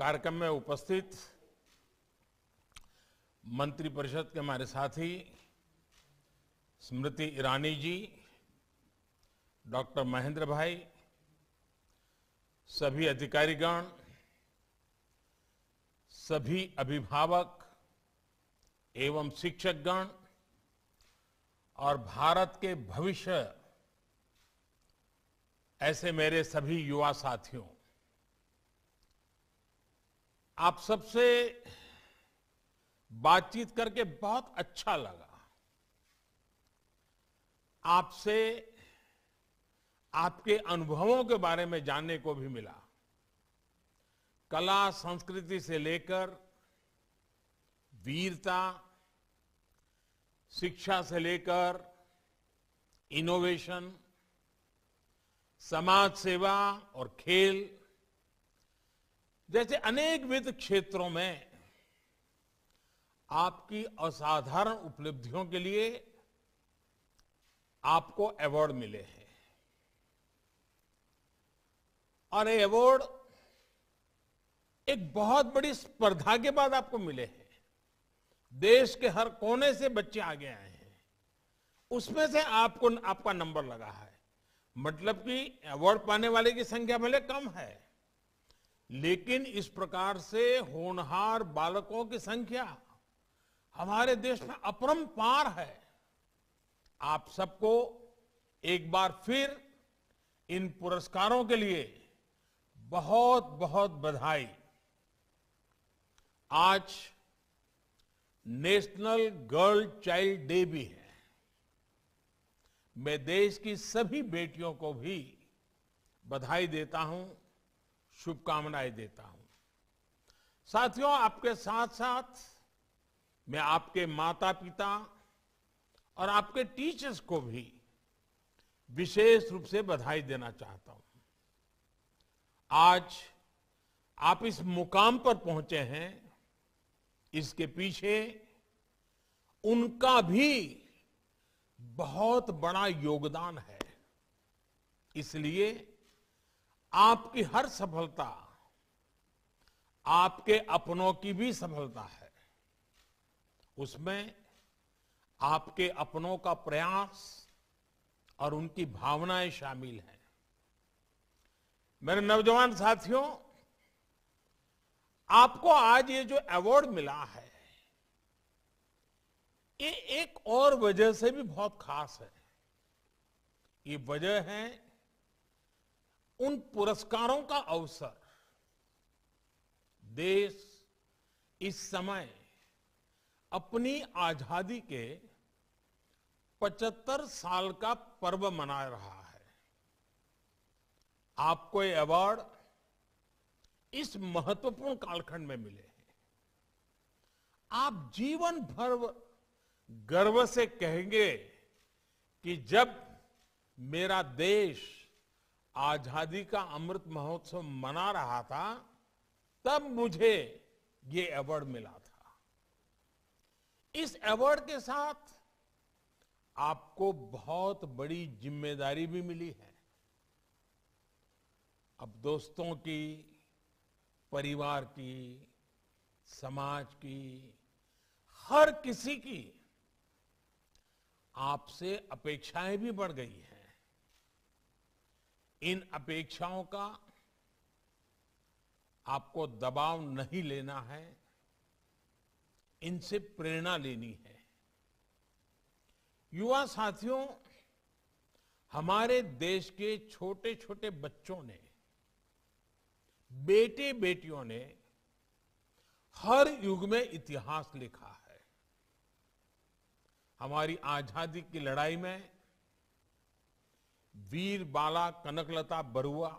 कार्यक्रम में उपस्थित मंत्रिपरिषद के हमारे साथी स्मृति ईरानी जी, डॉक्टर महेंद्र भाई, सभी अधिकारीगण, सभी अभिभावक एवं शिक्षकगण और भारत के भविष्य ऐसे मेरे सभी युवा साथियों, आप सबसे बातचीत करके बहुत अच्छा लगा। आपसे आपके अनुभवों के बारे में जानने को भी मिला। कला संस्कृति से लेकर वीरता, शिक्षा से लेकर इनोवेशन, समाज सेवा और खेल जैसे अनेकविध क्षेत्रों में आपकी असाधारण उपलब्धियों के लिए आपको अवार्ड मिले हैं। और ये अवार्ड एक बहुत बड़ी स्पर्धा के बाद आपको मिले हैं। देश के हर कोने से बच्चे आगे आए हैं, उसमें से आपको आपका नंबर लगा है। मतलब कि अवार्ड पाने वाले की संख्या भले कम है, लेकिन इस प्रकार से होनहार बालकों की संख्या हमारे देश में अपरंपार है। आप सबको एक बार फिर इन पुरस्कारों के लिए बहुत बहुत बधाई। आज नेशनल गर्ल चाइल्ड डे भी है। मैं देश की सभी बेटियों को भी बधाई देता हूं, शुभकामनाएं देता हूं। साथियों, आपके साथ साथ मैं आपके माता पिता और आपके टीचर्स को भी विशेष रूप से बधाई देना चाहता हूं। आज आप इस मुकाम पर पहुंचे हैं, इसके पीछे उनका भी बहुत बड़ा योगदान है। इसलिए आपकी हर सफलता आपके अपनों की भी सफलता है। उसमें आपके अपनों का प्रयास और उनकी भावनाएं शामिल हैं। मेरे नौजवान साथियों, आपको आज ये जो अवार्ड मिला है, ये एक और वजह से भी बहुत खास है। ये वजह है उन पुरस्कारों का अवसर। देश इस समय अपनी आजादी के 75 साल का पर्व मना रहा है। आपको ये अवार्ड इस महत्वपूर्ण कालखंड में मिले हैं। आप जीवन भर गर्व से कहेंगे कि जब मेरा देश आजादी का अमृत महोत्सव मना रहा था, तब मुझे ये अवार्ड मिला था। इस अवार्ड के साथ आपको बहुत बड़ी जिम्मेदारी भी मिली है। अब दोस्तों की, परिवार की, समाज की, हर किसी की आपसे अपेक्षाएं भी बढ़ गई हैं। इन अपेक्षाओं का आपको दबाव नहीं लेना है, इनसे प्रेरणा लेनी है। युवा साथियों, हमारे देश के छोटे छोटे बच्चों ने, बेटे बेटियों ने हर युग में इतिहास लिखा है। हमारी आजादी की लड़ाई में वीर बाला कनकलता बरुआ,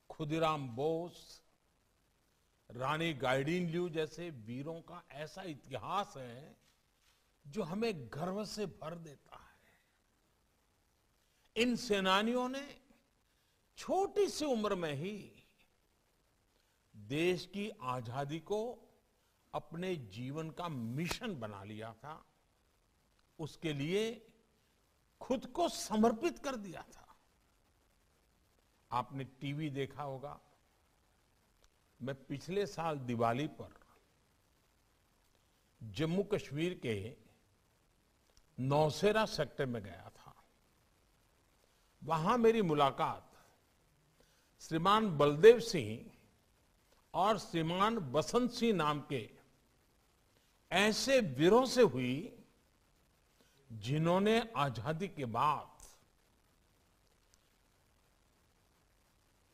खुदीराम बोस, रानी गाइडिनल्यू जैसे वीरों का ऐसा इतिहास है जो हमें गर्व से भर देता है। इन सेनानियों ने छोटी सी उम्र में ही देश की आजादी को अपने जीवन का मिशन बना लिया था। उसके लिए खुद को समर्पित कर दिया था। आपने टीवी देखा होगा, मैं पिछले साल दिवाली पर जम्मू कश्मीर के नौशेरा सेक्टर में गया था। वहां मेरी मुलाकात श्रीमान बलदेव सिंह और श्रीमान बसंत सिंह नाम के ऐसे वीरों से हुई जिन्होंने आजादी के बाद,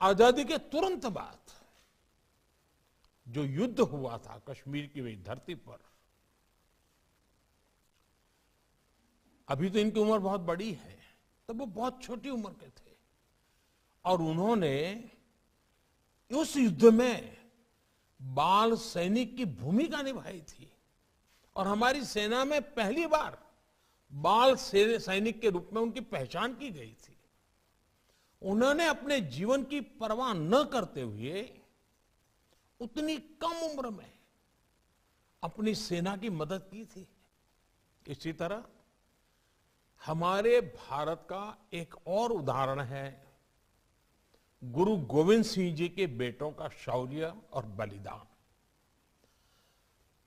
आजादी के तुरंत बाद जो युद्ध हुआ था कश्मीर की वही धरती पर, अभी तो इनकी उम्र बहुत बड़ी है, तब वो बहुत छोटी उम्र के थे और उन्होंने उस युद्ध में बाल सैनिक की भूमिका निभाई थी और हमारी सेना में पहली बार बाल सैनिक के रूप में उनकी पहचान की गई थी। उन्होंने अपने जीवन की परवाह न करते हुए उतनी कम उम्र में अपनी सेना की मदद की थी। इसी तरह हमारे भारत का एक और उदाहरण है गुरु गोविंद सिंह जी के बेटों का शौर्य और बलिदान।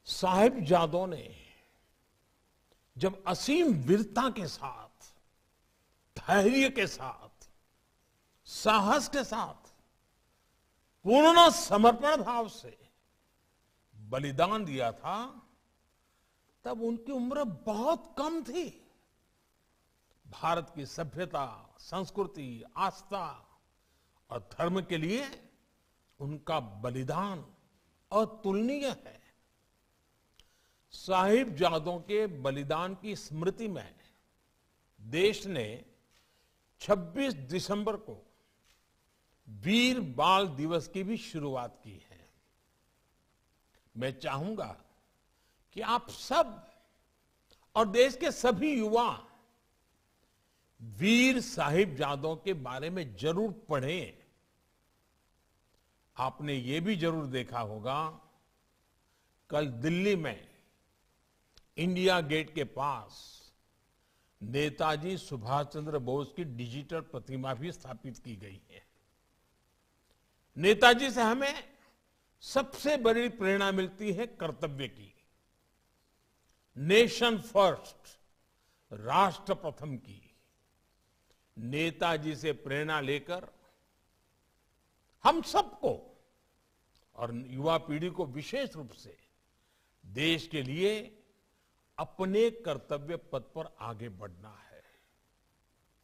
साहिबजादों ने जब असीम वीरता के साथ, धैर्य के साथ, साहस के साथ, पूर्ण समर्पण भाव से बलिदान दिया था, तब उनकी उम्र बहुत कम थी। भारत की सभ्यता, संस्कृति, आस्था और धर्म के लिए उनका बलिदान अतुलनीय है। साहिबजादों के बलिदान की स्मृति में देश ने 26 दिसंबर को वीर बाल दिवस की भी शुरुआत की है। मैं चाहूंगा कि आप सब और देश के सभी युवा वीर साहिबजादों के बारे में जरूर पढ़ें। आपने ये भी जरूर देखा होगा, कल दिल्ली में इंडिया गेट के पास नेताजी सुभाष चंद्र बोस की डिजिटल प्रतिमा भी स्थापित की गई है। नेताजी से हमें सबसे बड़ी प्रेरणा मिलती है कर्तव्य की, नेशन फर्स्ट, राष्ट्र प्रथम की। नेताजी से प्रेरणा लेकर हम सबको और युवा पीढ़ी को विशेष रूप से देश के लिए अपने कर्तव्य पथ पर आगे बढ़ना है।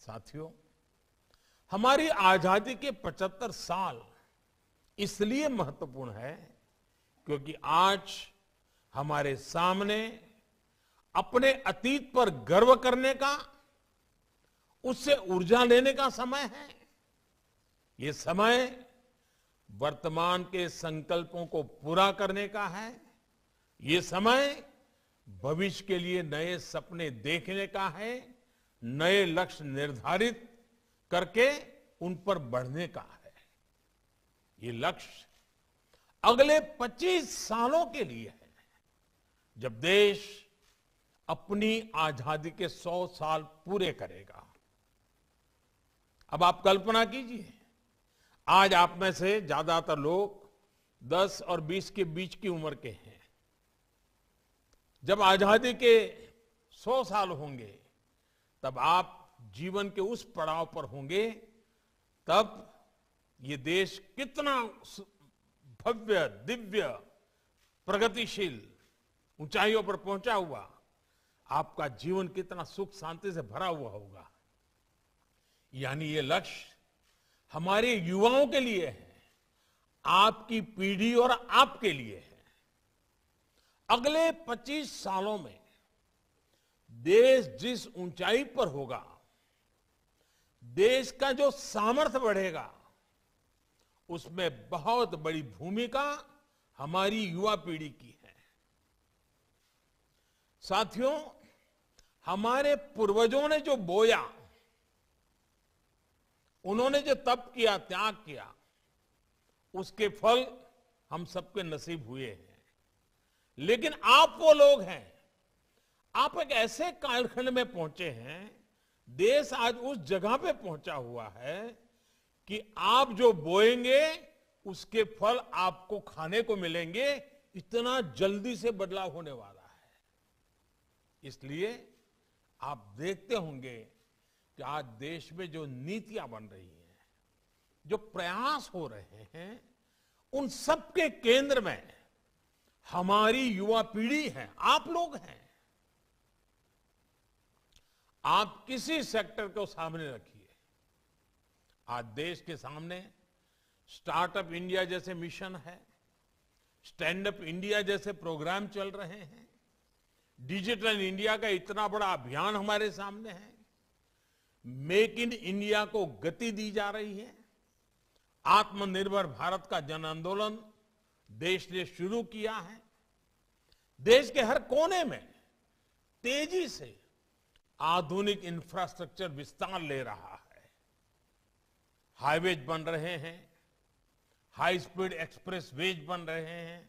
साथियों, हमारी आजादी के 75 साल इसलिए महत्वपूर्ण है क्योंकि आज हमारे सामने अपने अतीत पर गर्व करने का, उससे ऊर्जा लेने का समय है। ये समय वर्तमान के संकल्पों को पूरा करने का है। ये समय भविष्य के लिए नए सपने देखने का है, नए लक्ष्य निर्धारित करके उन पर बढ़ने का है। ये लक्ष्य अगले 25 सालों के लिए है, जब देश अपनी आजादी के 100 साल पूरे करेगा। अब आप कल्पना कीजिए, आज आप में से ज्यादातर लोग 10 और 20 के बीच की उम्र के हैं। जब आजादी के 100 साल होंगे, तब आप जीवन के उस पड़ाव पर होंगे, तब ये देश कितना भव्य, दिव्य, प्रगतिशील ऊंचाइयों पर पहुंचा हुआ, आपका जीवन कितना सुख शांति से भरा हुआ होगा। यानी ये लक्ष्य हमारे युवाओं के लिए है, आपकी पीढ़ी और आपके लिए है। अगले 25 सालों में देश जिस ऊंचाई पर होगा, देश का जो सामर्थ्य बढ़ेगा, उसमें बहुत बड़ी भूमिका हमारी युवा पीढ़ी की है। साथियों, हमारे पूर्वजों ने जो बोया, उन्होंने जो तप किया, त्याग किया, उसके फल हम सबके नसीब हुए हैं। लेकिन आप वो लोग हैं, आप एक ऐसे कालखंड में पहुंचे हैं, देश आज उस जगह पे पहुंचा हुआ है कि आप जो बोएंगे उसके फल आपको खाने को मिलेंगे, इतना जल्दी से बदलाव होने वाला है। इसलिए आप देखते होंगे कि आज देश में जो नीतियां बन रही हैं, जो प्रयास हो रहे हैं, उन सबके केंद्र में हमारी युवा पीढ़ी है, आप लोग हैं। आप किसी सेक्टर को सामने रखिए, आज देश के सामने स्टार्टअप इंडिया जैसे मिशन है, स्टैंड अप इंडिया जैसे प्रोग्राम चल रहे हैं, डिजिटल इंडिया का इतना बड़ा अभियान हमारे सामने है, मेक इन इंडिया को गति दी जा रही है, आत्मनिर्भर भारत का जन आंदोलन देश ने शुरू किया है। देश के हर कोने में तेजी से आधुनिक इंफ्रास्ट्रक्चर विस्तार ले रहा है। हाईवेज बन रहे हैं, हाई स्पीड एक्सप्रेस वेज बन रहे हैं।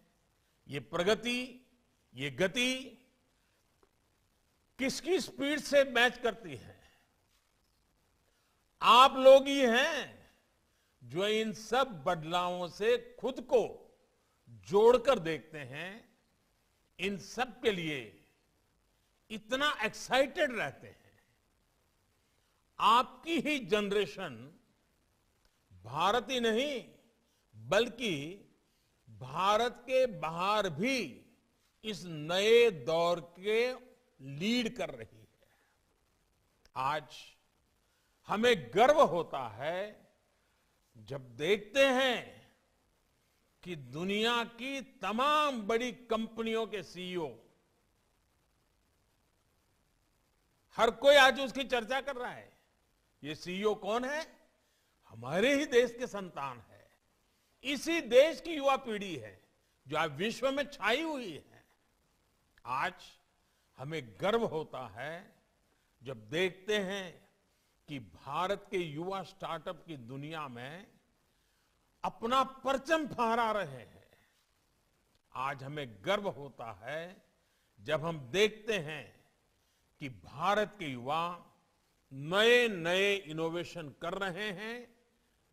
ये प्रगति, ये गति किसकी स्पीड से मैच करती है? आप लोग ही हैं जो इन सब बदलावों से खुद को जोड़कर देखते हैं, इन सब के लिए इतना एक्साइटेड रहते हैं। आपकी ही जनरेशन भारत ही नहीं बल्कि भारत के बाहर भी इस नए दौर के लीड कर रही है। आज हमें गर्व होता है जब देखते हैं कि दुनिया की तमाम बड़ी कंपनियों के सीईओ, हर कोई आज उसकी चर्चा कर रहा है। ये सीईओ कौन है? हमारे ही देश के संतान है, इसी देश की युवा पीढ़ी है जो आज विश्व में छाई हुई है। आज हमें गर्व होता है जब देखते हैं कि भारत के युवा स्टार्टअप की दुनिया में अपना परचम फहरा रहे हैं। आज हमें गर्व होता है जब हम देखते हैं कि भारत के युवा नए नए इनोवेशन कर रहे हैं,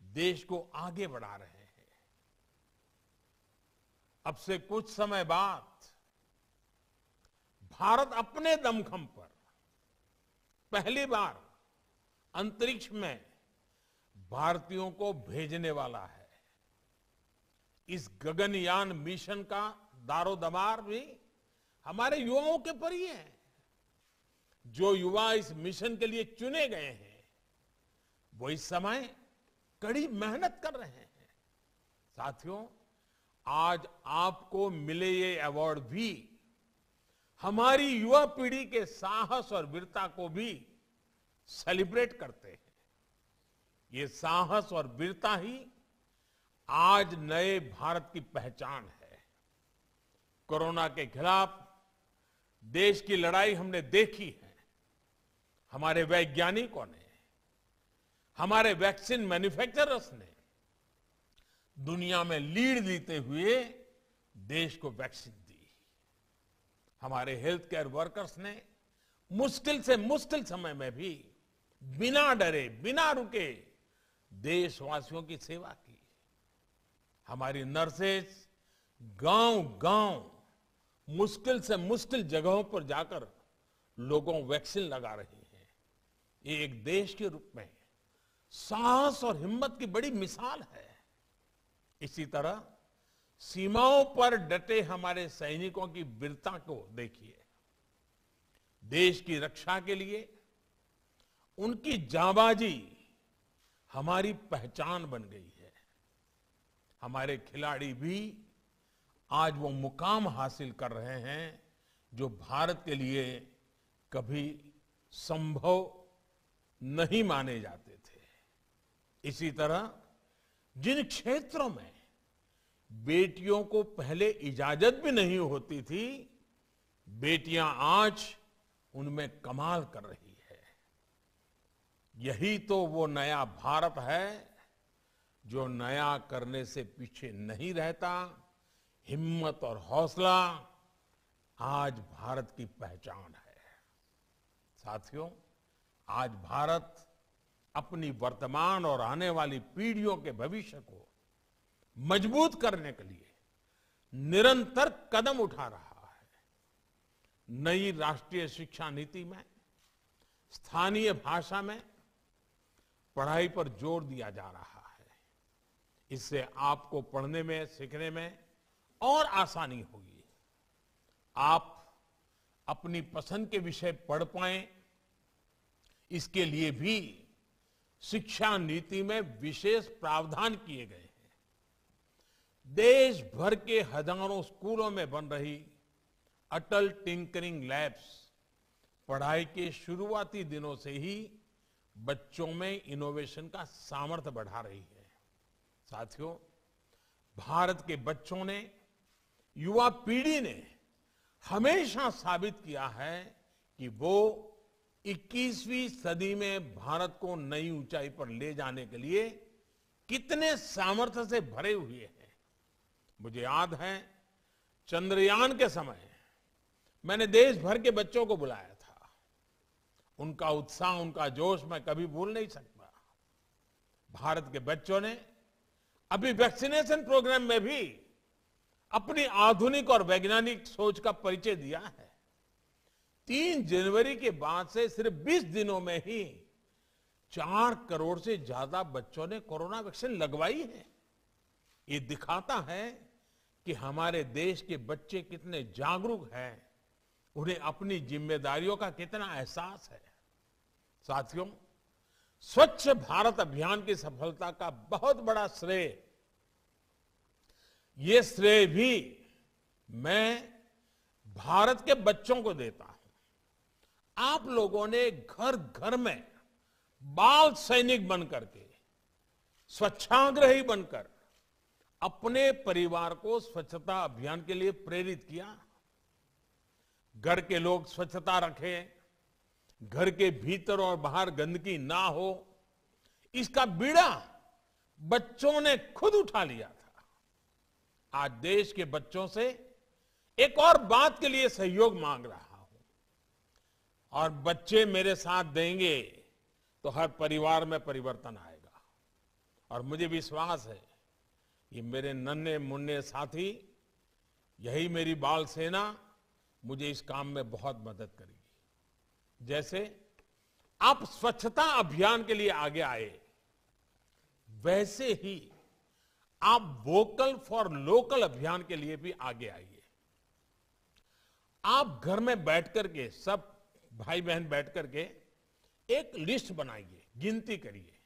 देश को आगे बढ़ा रहे हैं। अब से कुछ समय बाद भारत अपने दमखम पर पहली बार अंतरिक्ष में भारतीयों को भेजने वाला है। इस गगनयान मिशन का दारोदमार भी हमारे युवाओं के पर ही है। जो युवा इस मिशन के लिए चुने गए हैं, वो इस समय कड़ी मेहनत कर रहे हैं। साथियों, आज आपको मिले ये अवार्ड भी हमारी युवा पीढ़ी के साहस और वीरता को भी सेलिब्रेट करते हैं। ये साहस और वीरता ही आज नए भारत की पहचान है। कोरोना के खिलाफ देश की लड़ाई हमने देखी है। हमारे वैज्ञानिकों ने, हमारे वैक्सीन मैन्युफैक्चरर्स ने दुनिया में लीड लेते हुए देश को वैक्सीन दी। हमारे हेल्थ केयर वर्कर्स ने मुश्किल से मुश्किल समय में भी बिना डरे, बिना रुके देशवासियों की सेवा की। हमारी नर्सेज गांव-गांव मुश्किल से मुश्किल जगहों पर जाकर लोगों को वैक्सीन लगा रही हैं। ये एक देश के रूप में साहस और हिम्मत की बड़ी मिसाल है। इसी तरह सीमाओं पर डटे हमारे सैनिकों की वीरता को देखिए। देश की रक्षा के लिए उनकी जांबाजी हमारी पहचान बन गई है। हमारे खिलाड़ी भी आज वो मुकाम हासिल कर रहे हैं जो भारत के लिए कभी संभव नहीं माने जाते थे। इसी तरह जिन क्षेत्रों में बेटियों को पहले इजाजत भी नहीं होती थी, बेटियां आज उनमें कमाल कर रही है। यही तो वो नया भारत है जो नया करने से पीछे नहीं रहता। हिम्मत और हौसला आज भारत की पहचान है। साथियों, आज भारत अपनी वर्तमान और आने वाली पीढ़ियों के भविष्य को मजबूत करने के लिए निरंतर कदम उठा रहा है। नई राष्ट्रीय शिक्षा नीति में स्थानीय भाषा में पढ़ाई पर जोर दिया जा रहा है। इससे आपको पढ़ने में, सीखने में और आसानी होगी। आप अपनी पसंद के विषय पढ़ पाएं, इसके लिए भी शिक्षा नीति में विशेष प्रावधान किए गए हैं। देश भर के हजारों स्कूलों में बन रही अटल टिंकरिंग लैब्स पढ़ाई के शुरुआती दिनों से ही बच्चों में इनोवेशन का सामर्थ्य बढ़ा रही है। साथियों, भारत के बच्चों ने, युवा पीढ़ी ने हमेशा साबित किया है कि वो 21वीं सदी में भारत को नई ऊंचाई पर ले जाने के लिए कितने सामर्थ्य से भरे हुए हैं। मुझे याद है, चंद्रयान के समय मैंने देश भर के बच्चों को बुलाया था। उनका उत्साह, उनका जोश मैं कभी भूल नहीं सकता। भारत के बच्चों ने अभी वैक्सीनेशन प्रोग्राम में भी अपनी आधुनिक और वैज्ञानिक सोच का परिचय दिया है। 3 जनवरी के बाद से सिर्फ 20 दिनों में ही 4 करोड़ से ज्यादा बच्चों ने कोरोना वैक्सीन लगवाई है। ये दिखाता है कि हमारे देश के बच्चे कितने जागरूक हैं, उन्हें अपनी जिम्मेदारियों का कितना एहसास है। साथियों, स्वच्छ भारत अभियान की सफलता का बहुत बड़ा श्रेय, ये श्रेय भी मैं भारत के बच्चों को देता हूं। आप लोगों ने घर घर में बाल सैनिक बनकर के, स्वच्छाग्रही बनकर अपने परिवार को स्वच्छता अभियान के लिए प्रेरित किया। घर के लोग स्वच्छता रखें, घर के भीतर और बाहर गंदगी ना हो, इसका बीड़ा बच्चों ने खुद उठा लिया था। आज देश के बच्चों से एक और बात के लिए सहयोग मांग रहा हूं, और बच्चे मेरे साथ देंगे तो हर परिवार में परिवर्तन आएगा। और मुझे विश्वास है, ये मेरे नन्हे मुन्ने साथी, यही मेरी बाल सेना मुझे इस काम में बहुत मदद करेगी। जैसे आप स्वच्छता अभियान के लिए आगे आए, वैसे ही आप वोकल फॉर लोकल अभियान के लिए भी आगे आइए। आप घर में बैठ करके, सब भाई बहन बैठ करके एक लिस्ट बनाइए, गिनती करिए,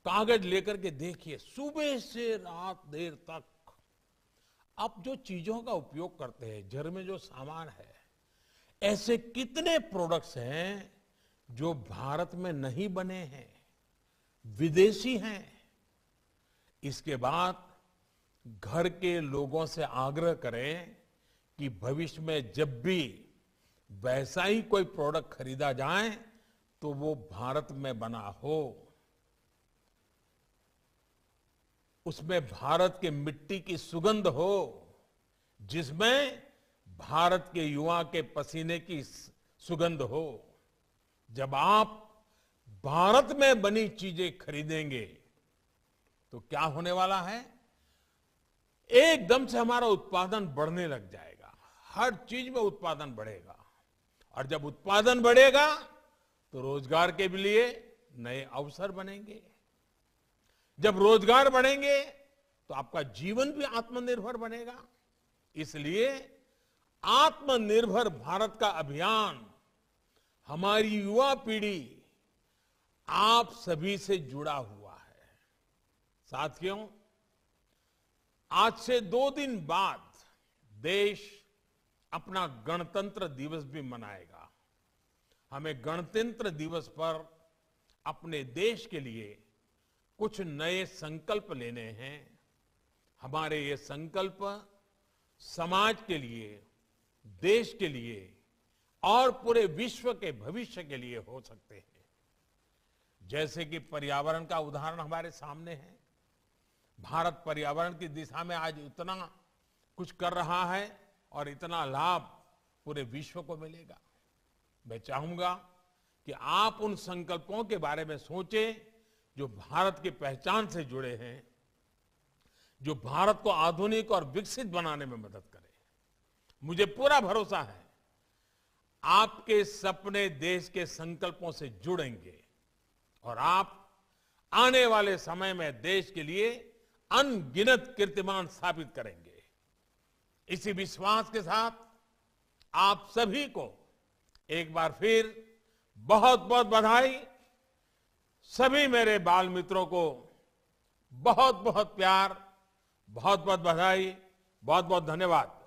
कागज लेकर के देखिए, सुबह से रात देर तक आप जो चीजों का उपयोग करते हैं, घर में जो सामान है, ऐसे कितने प्रोडक्ट्स हैं जो भारत में नहीं बने हैं, विदेशी हैं। इसके बाद घर के लोगों से आग्रह करें कि भविष्य में जब भी वैसा ही कोई प्रोडक्ट खरीदा जाए तो वो भारत में बना हो, उसमें भारत के मिट्टी की सुगंध हो, जिसमें भारत के युवा के पसीने की सुगंध हो। जब आप भारत में बनी चीजें खरीदेंगे तो क्या होने वाला है, एकदम से हमारा उत्पादन बढ़ने लग जाएगा। हर चीज में उत्पादन बढ़ेगा, और जब उत्पादन बढ़ेगा तो रोजगार के लिए नए अवसर बनेंगे। जब रोजगार बढ़ेंगे तो आपका जीवन भी आत्मनिर्भर बनेगा। इसलिए आत्मनिर्भर भारत का अभियान, हमारी युवा पीढ़ी आप सभी से जुड़ा हुआ है। साथियों, आज से 2 दिन बाद देश अपना गणतंत्र दिवस भी मनाएगा। हमें गणतंत्र दिवस पर अपने देश के लिए कुछ नए संकल्प लेने हैं। हमारे ये संकल्प समाज के लिए, देश के लिए और पूरे विश्व के भविष्य के लिए हो सकते हैं। जैसे कि पर्यावरण का उदाहरण हमारे सामने है। भारत पर्यावरण की दिशा में आज इतना कुछ कर रहा है और इतना लाभ पूरे विश्व को मिलेगा। मैं चाहूंगा कि आप उन संकल्पों के बारे में सोचें जो भारत की पहचान से जुड़े हैं, जो भारत को आधुनिक और विकसित बनाने में मदद करे। मुझे पूरा भरोसा है आपके सपने देश के संकल्पों से जुड़ेंगे और आप आने वाले समय में देश के लिए अनगिनत कीर्तिमान स्थापित करेंगे। इसी विश्वास के साथ आप सभी को एक बार फिर बहुत बहुत बधाई। सभी मेरे बाल मित्रों को बहुत बहुत प्यार, बहुत बहुत बधाई, बहुत बहुत धन्यवाद।